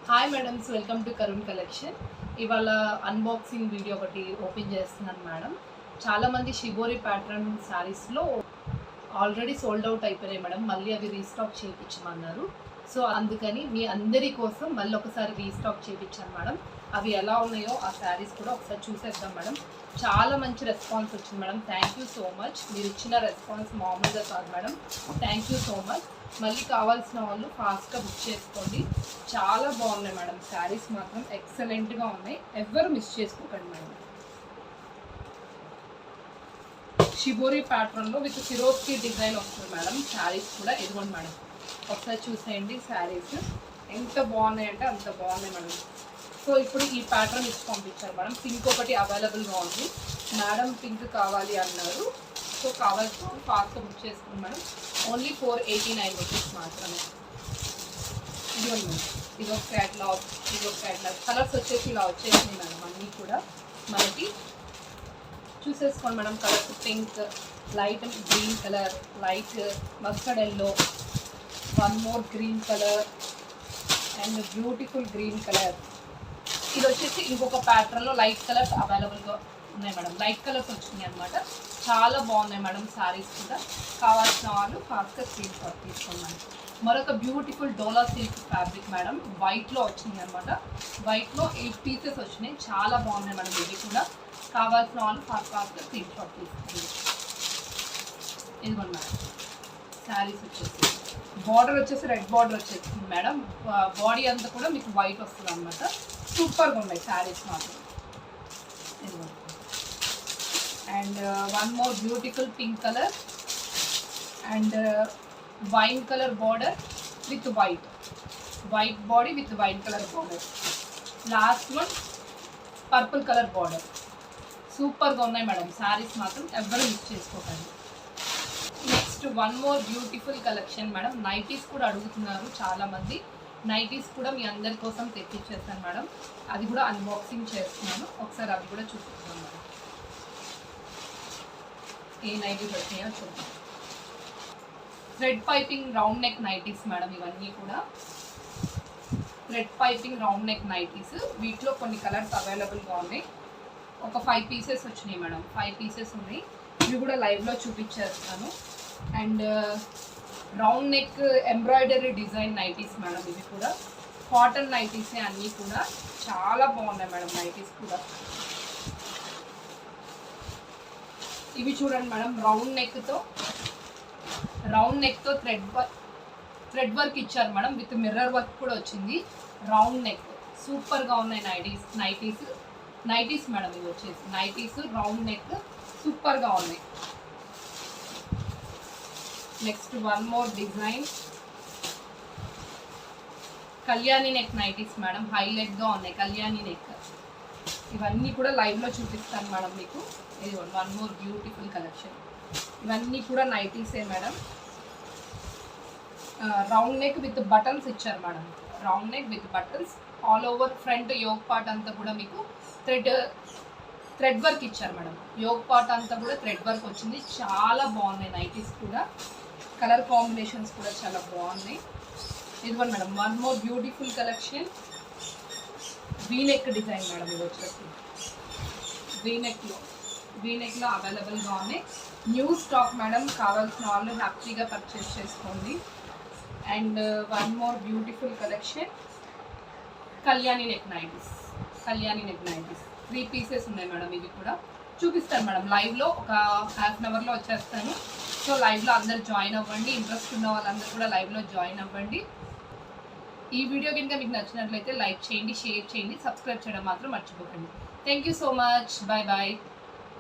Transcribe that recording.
Hi madams, welcome to Karun collection. ఇవాళ unboxing video ఒకటి open చేస్తున్నాను మేడం. చాలామంది షిబోరి ప్యాటర్న్ శారీస్లో ఆల్రెడీ సోల్డ్ అవుట్ అయిపోయాయి మేడం. మళ్ళీ అవి రీస్టాక్ చేయించమన్నారు. సో అందుకని మీ అందరి కోసం మళ్ళీ ఒకసారి రీస్టాక్ చేయించాను మేడం. అవి ఎలా ఉన్నాయో ఆ శారీస్ కూడా ఒకసారి చూసేద్దాం మేడం. చాలా మంచి రెస్పాన్స్ వచ్చింది madam. Thank you so much. మీరు ఇచ్చిన రెస్పాన్స్ మామూలుగా కాదు madam. Thank you so much. మళ్ళీ కావాల్సిన వాళ్ళు ఫాస్ట్గా బుక్ చేసుకోండి. చాలా బాగున్నాయి మేడం. శారీస్ మాత్రం ఎక్సలెంట్గా ఉన్నాయి. ఎవ్వరు మిస్ చేసుకోకండి మేడం. షిబోరి ప్యాటర్న్లో విత్ సిరోస్కి డిజైన్ వస్తుంది మేడం. శారీస్ కూడా ఇదిగోండి మేడం, ఒకసారి చూసేయండి. శారీస్ ఎంత బాగున్నాయి అంటే అంత బాగున్నాయి మేడం. సో ఇప్పుడు ఈ ప్యాటర్న్ ఇచ్చి పంపించారు మేడం. పింక్ ఒకటి అవైలబుల్గా ఉంది మేడం. పింక్ కావాలి అన్నారు. సో కావాల్సిన ఫాస్ట్గా బుక్ చేసుకున్నాం మేడం. ఓన్లీ 489 రూపీస్ మాత్రమే. ఇదిగోండి మేడం, ఇదొక క్యాట్లాగ్, ఇదొక క్యాట్లాగ్. కలర్స్ వచ్చేసి ఇలా వచ్చేసింది మేడం. అన్నీ కూడా మనకి చూసేసుకోండి madam. Colours pink, light green colour, light mustard yellow, one more green colour and beautiful green colour. ఇది వచ్చేసి ఇంకొక ప్యాటర్న్లో లైట్ కలర్స్ అవైలబుల్గా ఉన్నాయి మేడం. లైట్ కలర్స్ వచ్చినాయి అనమాట. చాలా బాగున్నాయి మేడం. శారీస్ కూడా కావాల్సిన వాళ్ళు ఫాస్ట్గా స్క్రీన్ షాట్ తీసుకోండి. మరొక బ్యూటిఫుల్ డోలా సిల్క్ ఫ్యాబ్రిక్ మేడం. వైట్లో వచ్చినాయి అనమాట. వైట్లో 8 పీసెస్ వచ్చినాయి. చాలా బాగున్నాయి మేడం. ఇవి కూడా కావాల్సిన వాళ్ళు ఫాస్ట్గా స్క్రీన్ షాట్ తీసుకోండి. ఇదిగోండి మేడం. శారీస్ వచ్చేసి బార్డర్ వచ్చేసి రెడ్ బార్డర్ వచ్చేసింది మేడం. బాడీ అంతా కూడా మీకు వైట్ వస్తుంది అనమాట. సూపర్గా ఉన్నాయి శారీస్ మాత్రం. And one more beautiful pink colour and wine colour border with white body with wine colour border. Last one purple colour border. సూపర్గా ఉన్నాయి మేడం. శారీస్ మాత్రం ఎవరు మిస్ చేసుకోకండి. Next one more beautiful collection madam. Nighties కూడా అడుగుతున్నారు చాలామంది. Nighties కూడా మీ అందరి కోసం తెప్పించేస్తాను మేడం. అది కూడా అన్బాక్సింగ్ చేస్తున్నాను. ఒకసారి అవి కూడా చూపిస్తాను మేడం. ఏ నైటీస్ వచ్చినాయో చూద్దాం. Thread piping round neck nighties madam. ఇవన్నీ కూడా thread piping round neck nighties. వీటిలో కొన్ని కలర్స్ అవైలబుల్గా ఉన్నాయి. ఒక 5 పీసెస్ వచ్చినాయి మేడం. 5 పీసెస్ ఉన్నాయి. ఇవి కూడా లైవ్లో చూపించేస్తాను. And round neck embroidery design nighties madam. ఇవి కూడా కాటన్ నైటీసే అన్నీ కూడా. చాలా బాగున్నాయి మేడం నైటీస్ కూడా. ఇవి చూడండి మేడం. రౌండ్ నెక్తో థ్రెడ్ వర్క్ ఇచ్చారు మేడం. విత్ మిర్రర్ వర్క్ కూడా వచ్చింది. రౌండ్ నెక్ సూపర్గా ఉన్నాయి నైటీస్ మేడం. ఇవి వచ్చేసి నైటీస్ రౌండ్ నెక్ సూపర్గా ఉన్నాయి. Next one more design Kalyani neck nighties madam. హైలైట్గా ఉన్నాయి కళ్యాణి నెక్. ఇవన్నీ కూడా లైవ్లో చూపిస్తాను మేడం మీకు. ఇది వన్ మోర్ బ్యూటిఫుల్ కలెక్షన్. ఇవన్నీ కూడా నైటీసే madam. Round neck with buttons ఇచ్చారు madam. Round neck with buttons all over front yoke part అంతా కూడా మీకు థ్రెడ్ వర్క్ ఇచ్చారు మేడం. యోగ్ పార్ట్ అంతా కూడా థ్రెడ్ వర్క్ వచ్చింది. చాలా బాగున్నాయి నైటీస్ కూడా. కలర్ కాంబినేషన్స్ కూడా చాలా బాగున్నాయి. ఇదిగోండి madam one more beautiful collection. V-neck design madam. ఇది వచ్చేసి వీనెక్లో అవైలబుల్గా ఉన్నాయి. New stock madam. కావాల్సిన వాళ్ళు హ్యాపీగా పర్చేస్ చేసుకోండి. And one more beautiful collection Kalyani neck nighties. 3 pieces ఉన్నాయి మేడం. ఇవి కూడా చూపిస్తాను మేడం. లైవ్లో ఒక ½ అన్ అవర్లో వచ్చేస్తాను. సో లైవ్లో అందరు జాయిన్ అవ్వండి. ఇంట్రెస్ట్ ఉన్న వాళ్ళందరూ కూడా లైవ్లో జాయిన్ అవ్వండి. ఈ వీడియో కనుక మీకు నచ్చినట్లయితే లైక్ చేయండి, షేర్ చేయండి, సబ్స్క్రైబ్ చేయడం మాత్రం మర్చిపోకండి. Thank you so much. Bye bye.